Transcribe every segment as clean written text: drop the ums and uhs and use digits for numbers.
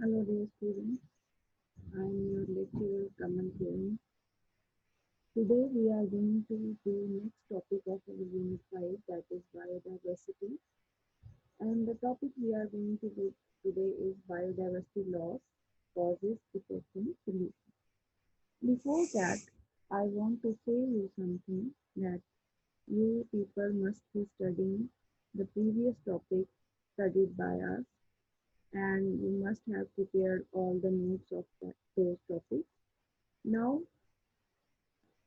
Hello dear students, I am your lecturer Kamal Kiran. Today we are going to do next topic of our unit 5, that is biodiversity, and the topic we are going to do today is biodiversity loss, causes, effects and solutions. Before that, I want to say you something that you people must be studying the previous topic studied by us, and you must have prepared all the notes of those topics. Now,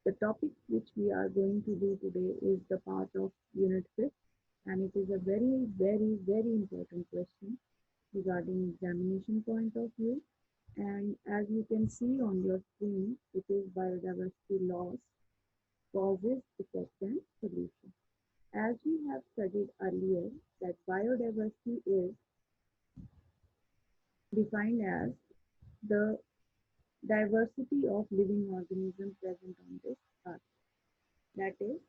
the topic which we are going to do today is the part of Unit 5, and it is a very, very, very important question regarding examination point of view. And as you can see on your screen, it is biodiversity loss, causes, effect, and solution. As we have studied earlier, that biodiversity is defined as the diversity of living organisms present on this earth. That is,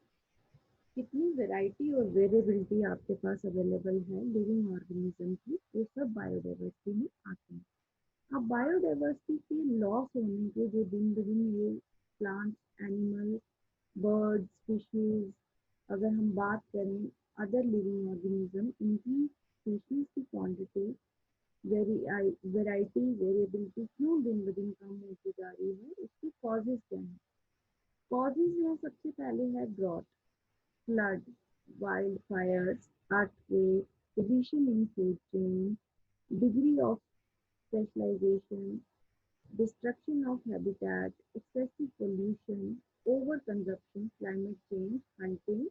कितनी variety और variability आपके पास available है living organism की, वो सब biodiversity में आते हैं। अब बायोडाइवर्सिटी के लॉस होने के जो दिन ब दिन ये प्लांट्स, एनिमल, बर्ड स्पीशीज, अगर हम बात करें अदर लिविंग ऑर्गेनिज्म, इनकी स्पीशीज की क्वांटिटी, वेराइटी, वेरिएबिलिटी क्यों दिन ब दिन कम होती जा रही है, उसके कॉजेज क्या हैं? कॉजेज है, सबसे पहले है drought, flood, wildfires, earthquake, depletion in food chain, degree of specialization, destruction of habitat, excessive pollution, overconsumption, climate change, hunting,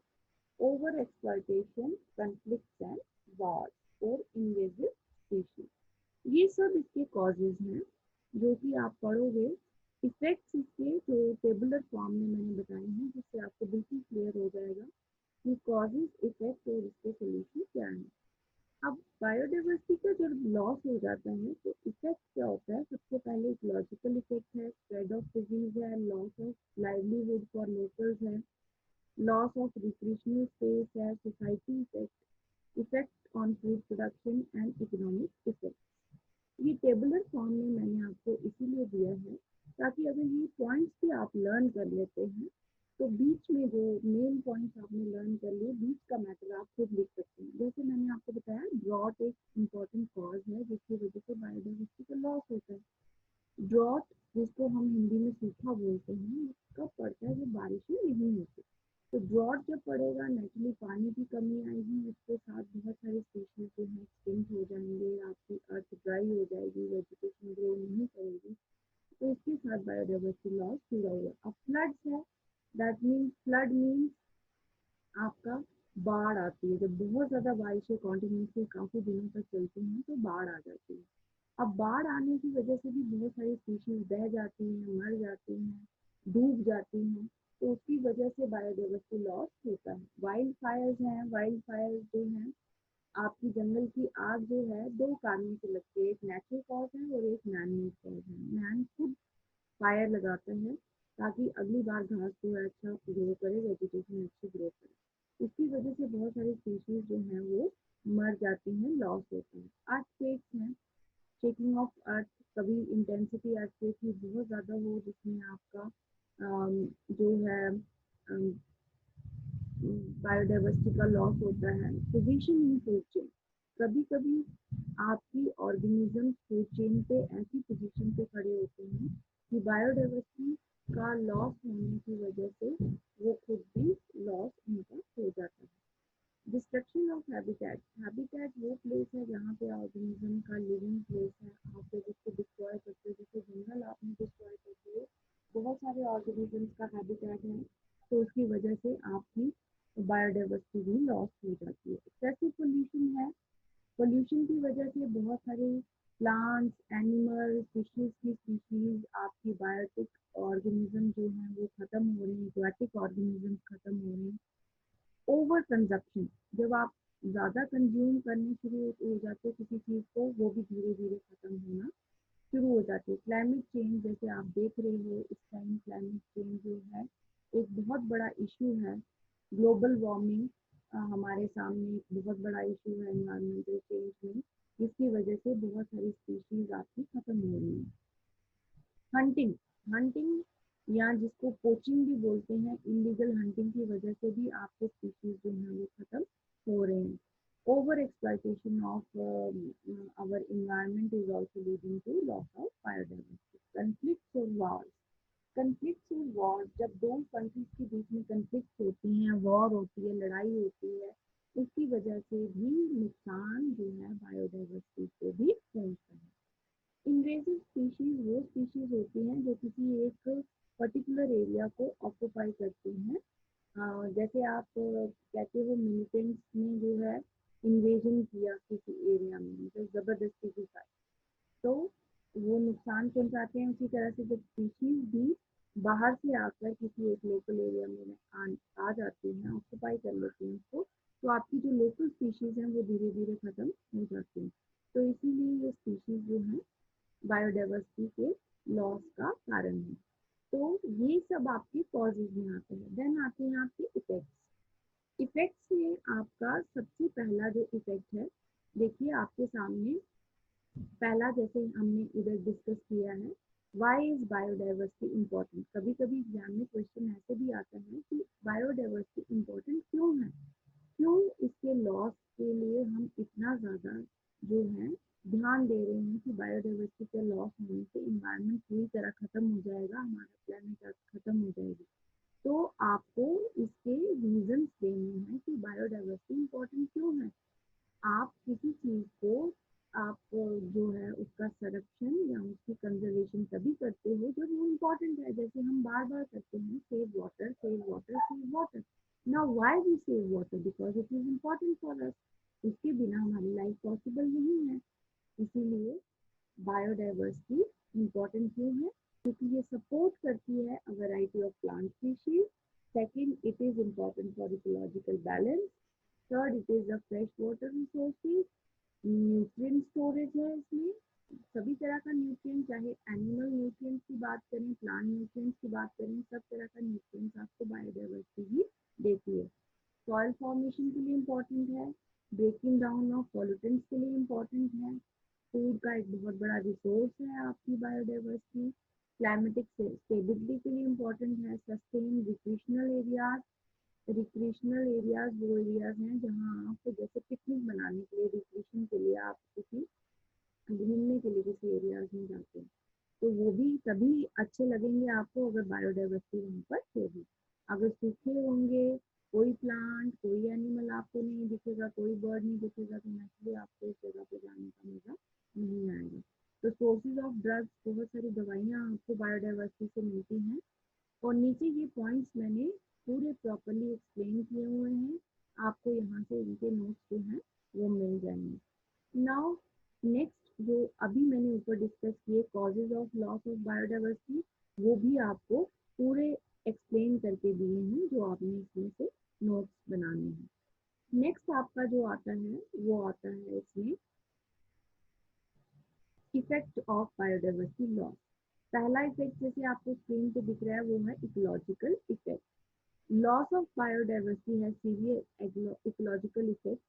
overexploitation, conflicts and wars और invasive species. ये सब इसके कॉजेज हैं जो कि आप पढ़ोगे। इफेक्ट्स इसके जो टेबुलर फॉर्म में मैंने बताए हैं, जिससे आपको बिल्कुल क्लियर हो जाएगा कि कॉजेज, इफेक्ट और इसके सोल्यूशन क्या है। अब बायोडाइवर्सिटी का जब लॉस हो जाता है तो इफेक्ट क्या होता है? सबसे पहले इकोलॉजिकल इफेक्ट है, स्प्रेड ऑफ डिजीज है, loss of livelihood for locals है, लॉस ऑफ रिक्रिएशनल स्पेस है, society effect, effect on food production and economic effect. ये टेबुलर फॉर्म में मैंने आपको इसीलिए दिया है ताकि अगर ये पॉइंट्स भी आप लर्न कर लेते हैं तो बीच में जो मेन पॉइंट्स आपने लर्न कर लिए, बीच का मैटर आप खुद लिख सकते हैं। जैसे मैंने आपको बताया, ड्रॉट एक इम्पॉर्टेंट कॉज है जिसकी वजह से बायोडाइवर्सिटी का लॉस होता है। ड्रॉट, जिसको हम हिंदी में सूखा बोलते हैं, कब पड़ता है? जब बारिशें नहीं होती। तो ड्रॉट जब पड़ेगा, नेचुरली पानी की कमी आएगी, उसके साथ बहुत सारे स्पीशीज जो है एक्सटिंक्ट हो जाएंगे, आपकी अर्थ ड्राई हो जाएगी, वेजिटेशन ग्रो नहीं करेगी, तो इसके साथ बायोडाइवर्सिटी लॉस पूरा हुआ। अब फ्लड्स है, दैट मीन्स, फ्लड मीन्स आपका बाढ़ आती है। जब बहुत ज़्यादा बारिशें कॉन्टिन्यूसली काफ़ी दिनों तक चलती हैं तो बाढ़ आ जाती है। अब बाढ़ आने की वजह से भी बहुत सारी स्पीशीज बह जाती हैं, मर जाती हैं, डूब जाती हैं, तो उसकी वजह से बायोडाइवर्सिटी लॉस होता है। वाइल्ड फायर्स हैं, वाइल्ड फायर्स जो हैं, आपकी जंगल की आग जो है, दो कारणों से लगती है, एक नेचुरल कॉज है और एक मैन मेड कॉज है। मैन खुद फायर लगाते हैं ताकि अगली बार घास जो है अच्छा ग्रो करे, वेजिटेशन अच्छी ग्रो करे। इसकी वजह से बहुत सारी स्पीशीज जो हैं वो मर जाती हैं, लॉस होता है। अर्थक्वेक्स हैं, शेकिंग ऑफ अर्थ, कभी इंटेंसिटी अर्थक्वेक की बहुत ज़्यादा हो जिसमें आपका जो है बायोडाइवर्सिटी का लॉस होता है। पोजीशन इन फूड चेन, कभी कभी आपकी ऑर्गेनिज्म फूड चेन पे ऐसी पोजीशन पे खड़े होते हैं कि बायोडाइवर्सिटी का लॉस होने की वजह से वो खुद भी लॉस उनका हो जाता है। डिस्ट्रक्शन ऑफ हैबिटेट, हैबिटेट वो प्लेस है जहाँ पे ऑर्गेनिज्म का लिविंग प्लेस है, आप जब उसको डिस्ट्रॉय करते हो, जैसे जंगल आपने डिस्ट्रॉय करते हो, बहुत सारे ऑर्गेनिजम्स का हैबिटेट है, तो उसकी वजह से आपकी बायोडाइवर्सिटी भी लॉस हो जाती है। एक्सेसिव पोल्यूशन है, पोल्यूशन की वजह से बहुत सारे प्लांट्स, एनिमल, फिशेज की स्पीशीज, आपकी बायोटिक ऑर्गेनिज्म जो है वो खत्म हो रहे हैं, एक्वाटिक ऑर्गेनिज्म खत्म हो रहे हैं। ओवर कंजप्शन, जब आप ज़्यादा कंज्यूम करने शुरू हो जाते हो किसी चीज़ को, वो भी धीरे धीरे खत्म होना शुरू हो जाती है। क्लाइमेट चेंज, जैसे आप देख रहे हो इस टाइम क्लाइमेट चेंज जो है एक बहुत बड़ा इशू है। ग्लोबल वार्मिंग हमारे सामने एक बहुत बड़ा इशू है एनवायरमेंटल चेंज में, जिसकी वजह से बहुत सारी स्पीशीज आपकी पोचिंग भी बोलते हैं, इलीगल हंटिंग की वजह से भी आपके स्पीशीज जो हैं वो खत्म हो रहे हैं। Over exploitation of our environment is also leading to loss of biodiversity. Conflicts और वॉर्स, कंफ्लिक्ट्स और वॉर, जब दो कंट्रीज के बीच में कंफ्लिक्ट होती हैं, वॉर होती है, लड़ाई होती है, उसकी वजह से भी नुकसान जो है बायोडाइवर्सिटी को भी पहुंचता है। इन्वेजिव स्पीशीज वो स्पीशीज होती हैं जो किसी एक पर्टिकुलर एरिया को ऑक्यूपाई करती हैं। जैसे आप कहते हो मिलिटेंट्स ने जो है इन्वेजन किया किसी एरिया में, मतलब जबरदस्ती के साथ, तो वो नुकसान पहुंचाते हैं। उसी तरह से जब स्पीशीज भी बाहर से आकर किसी एक लोकल एरिया में आ जाती हैं, ऑक्यूपाई कर लेती हैं उसको, तो आपकी जो लोकल स्पीशीज हैं वो धीरे धीरे खत्म हो जाती हैं। तो इसीलिए ये स्पीशीज जो है बायोडाइवर्सिटी के लॉस का कारण है। तो ये सब आपके कॉजेज में आते हैं। देन आते हैं आपके इफेक्ट्स। इफेक्ट्स में आपका सबसे पहला जो इफेक्ट है, देखिए आपके सामने पहला, जैसे हमने इधर डिस्कस किया है, वाई इज बायोडाइवर्सिटी इम्पोर्टेंट। कभी कभी एग्जाम में क्वेश्चन ऐसे भी आता है कि बायोडाइवर्सिटी इम्पोर्टेंट क्यों है, क्यों इसके लॉस के लिए हम इतना ज़्यादा जो है ध्यान दे रहे हैं कि बायोडाइवर्सिटी के लॉस होने से इन्वायरमेंट पूरी तरह खत्म हो जाएगा, हमारा प्लेनेट खत्म हो जाएगी। तो आपको इसके रीजंस देने हैं कि बायोडाइवर्सिटी इम्पोर्टेंट क्यों है। आप किसी चीज़ को आप जो है उसका संरक्षण या उसकी कंजर्वेशन तभी करते हो जब वो इम्पोर्टेंट है। जैसे हम बार बार करते हैं save water, save water, save water. Now why we save water? Because it is important for us. उसके बिना हमारी लाइफ पॉसिबल नहीं है। इसीलिए बायोडाइवर्सिटी इम्पोर्टेंट क्यों है? क्योंकि ये सपोर्ट करती है a variety of plant species. Second, it is important for ecological balance. Third, it is the fresh water resources. Nutrient storage है इसमें, सभी तरह का न्यूट्रिएंट, चाहे एनिमल न्यूट्रिएंट्स की बात करें, प्लांट न्यूट्रिएंट्स की बात करें, सब तरह का न्यूट्रिएंट्स आपको बायोडाइवर्सिटी ही देती है। सॉइल फॉर्मेशन के लिए इम्पोर्टेंट है, ब्रेकिंग डाउन ऑफ पॉल्यूटेंट्स के लिए इम्पोर्टेंट है, फूड का एक बहुत बड़ा रिसोर्स है आपकी बायोडाइवर्सिटी, क्लाइमेटिक स्टेबिलिटी के लिए इम्पोर्टेंट है, sustain recreational areas. Recreational areas वो एरियाज हैं जहाँ आप जैसे पिकनिक बनाने के लिए, रिक्रिएशन के लिए आप किसी घूमने के लिए किसी एरियाज में जाते हैं, तो वो भी तभी अच्छे लगेंगे आपको अगर बायोडाइवर्सिटी वहाँ पर होगी। अगर सूखे होंगे, कोई प्लांट, कोई एनिमल आपको नहीं दिखेगा, कोई बर्ड नहीं दिखेगा, तो नेचुरली आपको उस जगह पे जाने का मजा नहीं आएगा। तो सोर्सेज ऑफ ड्रग्स, बहुत सारी दवाइयाँ आपको बायोडाइवर्सिटी से मिलती हैं। और नीचे ये पॉइंट्स मैंने पूरे प्रॉपरली एक्सप्लेन किए हुए हैं, आपको यहाँ से इनके नोट्स जो हैं वो मिल जाएंगे। नाउ नेक्स्ट जो अभी मैंने ऊपर डिस्कस किए causes of loss of biodiversity, वो भी आपको पूरे एक्सप्लेन करके दिए हैं, जो आपने इसमें से नोट्स बनाने हैं। नेक्स्ट आपका जो आता है वो आता है इसमें इफेक्ट ऑफ बायोडाइवर्सिटी लॉस। पहला इफेक्ट जैसे आपको स्क्रीन पे दिख रहा है वो है ecological effect. Loss of biodiversity है severe ecological effect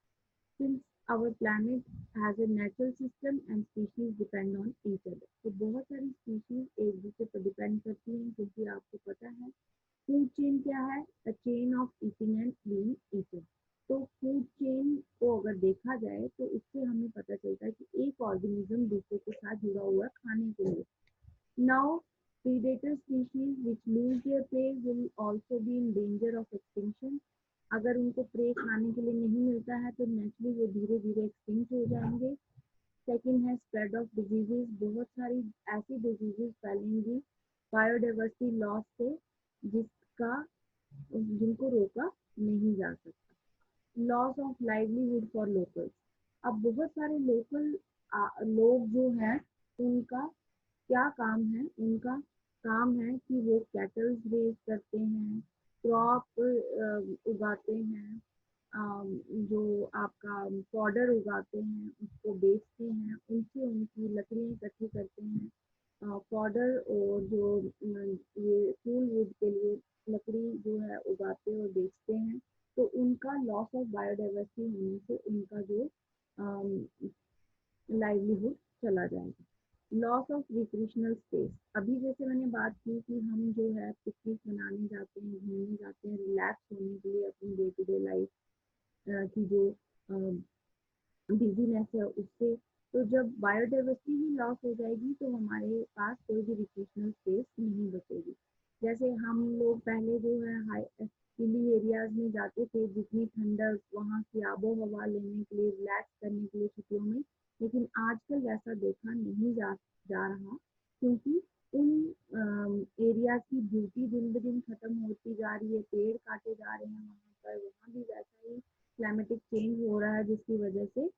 since our planet has a natural system and species depend on each other। तो बहुत सारी स्पीशीज एक दूसरे पर डिपेंड करती हैं, क्योंकि आपको पता है फूड चेन क्या है, the chain of eating and being eaten. तो फूड चेन को अगर देखा जाए तो इससे हमें पता चलता है कि एक ऑर्गेनिज्म दूसरे के साथ जुड़ा हुआ है खाने के लिए। Now predator species which lose their prey will also be in danger of extinction। अगर उनको प्रे खाने के लिए नहीं मिलता है तो नेचुरली वो धीरे धीरे एक्सटिंक्ट हो जाएंगे। सेकेंड है स्प्रेड ऑफ डिजीजेस, बहुत सारी ऐसी डिजीजेस फैलेंगी बायोडाइवर्सिटी लॉस से जिसका जिनको रोका नहीं जा सकता। Loss of livelihood for locals, अब बहुत सारे लोकल लोग जो हैं उनका क्या काम है, उनका काम है कि वो कैटल्स रेज करते हैं, क्रॉप उगाते हैं, जो आपका पाउडर उगाते हैं उसको बेचते हैं, उनसे उनकी लकड़ियाँ इकट्ठी करते हैं, पाउडर और जो ये फूल वुड के लिए लकड़ी जो है उगाते और बेचते हैं। तो उनका लॉस ऑफ बायोडाइवर्सिटी होने से उनका जो लाइवलीहुड चला जाएगा। Loss of recreational space. अभी जैसे मैंने बात की कि हम जो है पिकनिक मनाने जाते हैं, घूमने जाते हैं रिलैक्स होने के लिए अपनी डे टू डे लाइफ की जो बिजीनेस है उससे। तो जब बायोडाइवर्सिटी ही लॉस हो जाएगी तो हमारे पास कोई भी रिक्रिएशनल स्पेस नहीं बचेगी। जैसे हम लोग पहले जो है हाई हिली एरियाज में जाते थे, जितनी ठंडक वहाँ की आबो हवा लेने के लिए, रिलैक्स करने के लिए छुट्टियों में, लेकिन आजकल वैसा देखा नहीं जा रहा, क्योंकि उन एरिया की ब्यूटी दिन ब दिन खत्म होती जा रही है, पेड़ काटे जा रहे हैं वहाँ पर, वहाँ भी वैसा ही क्लाइमेटिक चेंज हो रहा है, जिसकी वजह से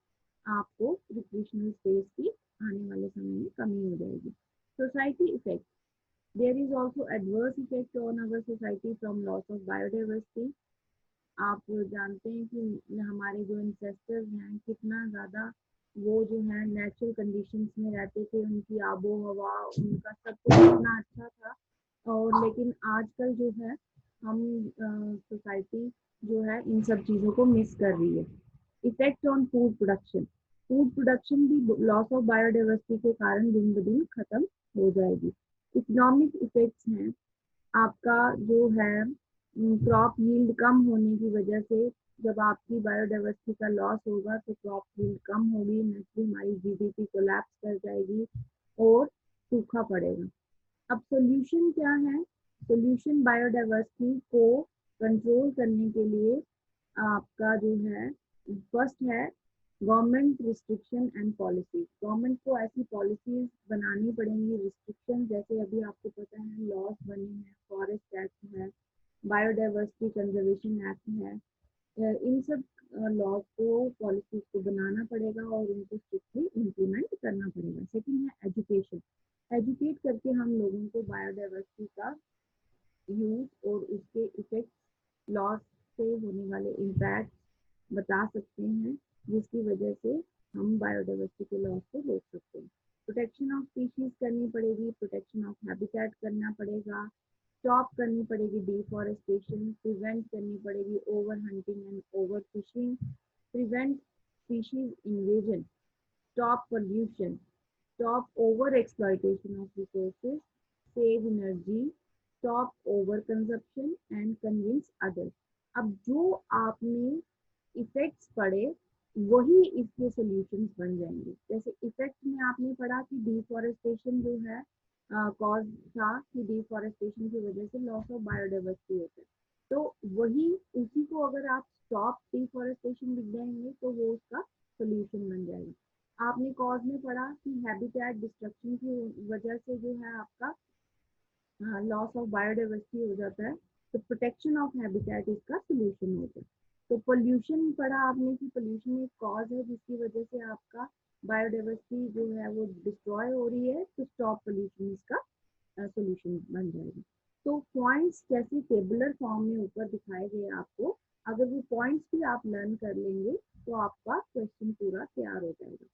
आपको रिक्रिएशनल स्पेस की आने वाले समय में कमी हो जाएगी। Society effect. There is also adverse effect on our society from loss of biodiversity. आप जानते हैं कि हमारे जो इंसेस्टर्स हैं कितना ज़्यादा वो जो है नेचुरल कंडीशंस में रहते थे, उनकी आबो हवा उनका सब कुछ इतना अच्छा था। और लेकिन आजकल जो है हम सोसाइटी जो है इन सब चीज़ों को मिस कर रही है। Effect on food production. Food production भी लॉस ऑफ बायोडाइवर्सिटी के कारण दिन ब दिन खत्म हो जाएगी। इकोनॉमिक इफेक्ट्स हैं, आपका जो है क्रॉप यील्ड कम होने की वजह से, जब आपकी बायोडाइवर्सिटी का लॉस होगा तो क्रॉप यील्ड कम होगी, नेचुरली हमारी जीडीपी कोलैप्स कर जाएगी और सूखा पड़ेगा। अब सोल्यूशन क्या है? सोल्यूशन बायोडाइवर्सिटी को कंट्रोल करने के लिए आपका जो है फर्स्ट है government restriction and policy. Government को ऐसी पॉलिसीज बनानी पड़ेंगी, रिस्ट्रिक्शन, जैसे अभी आपको पता है लॉस बने हैं, फॉरेस्ट एक्ट है, बायोडाइवर्सिटी कंजर्वेशन एक्ट है। इन सब लॉ को, पॉलिसीज को बनाना पड़ेगा और उनको स्ट्रिक्टली इम्प्लीमेंट करना पड़ेगा। सेकेंड है एजुकेशन। एजुकेट करके हम लोगों को बायोडाइवर्सिटी का यूज और उसके इफेक्ट, लॉस से होने वाले इम्पैक्ट बता सकते हैं, जिसकी वजह से हम बायोडाइवर्सिटी के लॉस को रोक सकते हैं। प्रोटेक्शन ऑफ स्पीशीज करनी पड़ेगी, प्रोटेक्शन ऑफ हैबिटेट करना पड़ेगा, स्टॉप करनी पड़ेगी डिफॉरेस्टेशन, प्रिवेंट करनी पड़ेगी over hunting and over fishing, prevent species invasion, stop pollution, stop over-exploitation of resources, save energy, stop overconsumption and convince others। अब जो आपने इफेक्ट्स पढ़े वही इसके सॉल्यूशंस बन जाएंगे। जैसे इफेक्ट में आपने पढ़ा कि डिफॉरेस्टेशन जो है कॉज था, कि डिफॉरेस्टेशन की वजह से लॉस ऑफ बायोडाइवर्सिटी होता है, तो वही उसी को अगर आप स्टॉप डिफॉरेस्टेशन लिख देंगे तो वो उसका सोल्यूशन बन जाएगा। आपने कॉज में पढ़ा कि हैबिटेट डिस्ट्रक्शन की वजह से जो है आपका लॉस ऑफ बायोडाइवर्सिटी हो जाता है, तो प्रोटेक्शन ऑफ हैबिटेट इसका सोल्यूशन होता है। तो पोल्यूशन पढ़ा आपने कि पोल्यूशन एक कॉज है जिसकी वजह से आपका बायोडाइवर्सिटी जो है वो डिस्ट्रॉय हो रही है, तो स्टॉप पोल्यूशन इसका सोल्यूशन बन जाएगा। तो पॉइंट्स जैसे टेबुलर फॉर्म में ऊपर दिखाए गए आपको, अगर वो पॉइंट्स भी आप लर्न कर लेंगे तो आपका क्वेश्चन पूरा तैयार हो जाएगा।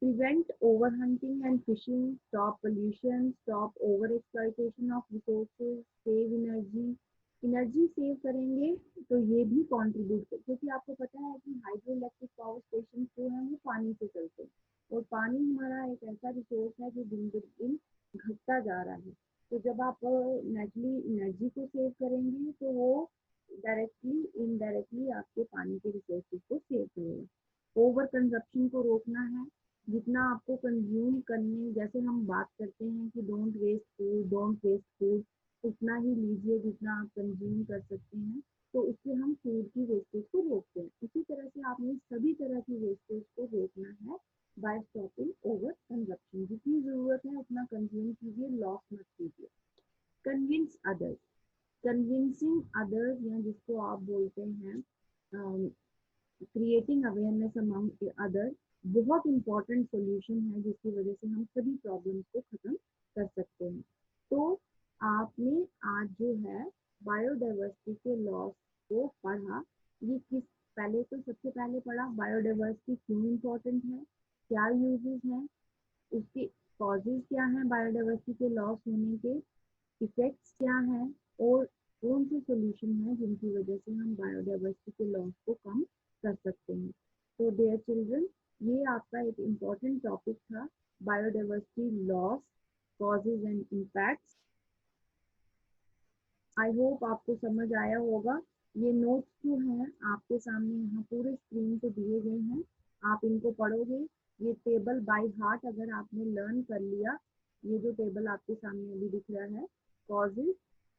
Prevent overhunting and fishing, stop pollution, stop overexploitation of resources, save energy। Energy save करेंगे तो ये भी कंट्रीब्यूट कर, क्योंकि आपको पता है कि हाइड्रो इलेक्ट्रिक पावर स्टेशन जो है वो पानी से चलते हैं, और पानी हमारा एक ऐसा रिसोर्स है जो दिन ब दिन घटता जा रहा है। तो जब आप नेचुरली एनर्जी को सेव करेंगे तो वो डायरेक्टली इनडायरेक्टली आपके पानी के रिसोर्सेज को सेव करेगा। ओवर कंजप्शन को रोकना है, जितना आपको कंज्यूम करने, जैसे हम बात करते हैं कि don't waste food, don't waste food, उतना ही लीजिए जितना आप कंज्यूम कर सकते हैं, तो उससे हम फूड की वेस्टेज को रोकते हैं। इसी तरह से आपने सभी तरह की वेस्टेज को रोकना है बाय स्टॉपिंग ओवर कंजप्शन। जितनी जरूरत है उतना कंज्यूम कीजिए, लॉस मत कीजिए। Convince others. कन्विंसिंग अदर्स या जिसको आप बोलते हैं क्रिएटिंग अवेयरनेस अमंग अदर, बहुत इंपॉर्टेंट सॉल्यूशन है जिसकी वजह से हम सभी प्रॉब्लम्स को खत्म कर सकते हैं। तो आपने आज जो है बायोडाइवर्सिटी के लॉस को पढ़ा। ये किस, पहले तो सबसे पहले पढ़ा बायोडाइवर्सिटी क्यों इम्पोर्टेंट है, क्या यूजेस हैं, उसके कॉजेज क्या हैं बायोडाइवर्सिटी के लॉस होने के, इफेक्ट्स क्या हैं, और कौन से सॉल्यूशन हैं जिनकी वजह से हम बायोडाइवर्सिटी के लॉस को कम कर सकते हैं। तो डियर चिल्ड्रन, ये आपका एक इम्पॉर्टेंट टॉपिक था, biodiversity loss, causes and impacts. I hope आपको समझ आया होगा। ये नोट्स जो हैं आपके सामने यहाँ पूरे स्क्रीन पे दिए गए हैं, आप इनको पढ़ोगे। ये टेबल बाय हार्ट अगर आपने लर्न कर लिया, ये जो टेबल आपके सामने अभी दिख रहा है, कॉजेज,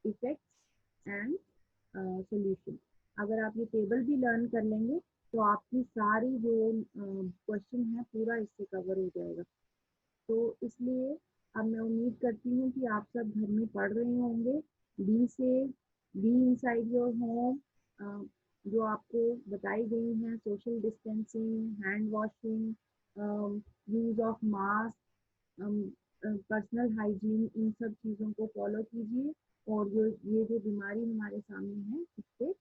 इफेक्ट्स एंड सोल्यूशन, अगर आप ये टेबल भी लर्न कर लेंगे तो आपकी सारी जो क्वेश्चन है पूरा इससे कवर हो जाएगा। तो इसलिए अब मैं उम्मीद करती हूँ कि आप सब घर में पढ़ रहे होंगे। Be safe, be inside your home, जो आपको बताई गई हैं, social distancing, hand washing, use of mask, personal hygiene, इन सब चीज़ों को फॉलो कीजिए और जो ये जो बीमारी हमारे सामने है इससे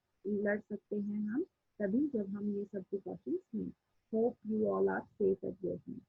लड़ सकते हैं हम तभी जब हम ये सब प्रिकॉशंस लें। Hope you all are safe at your home.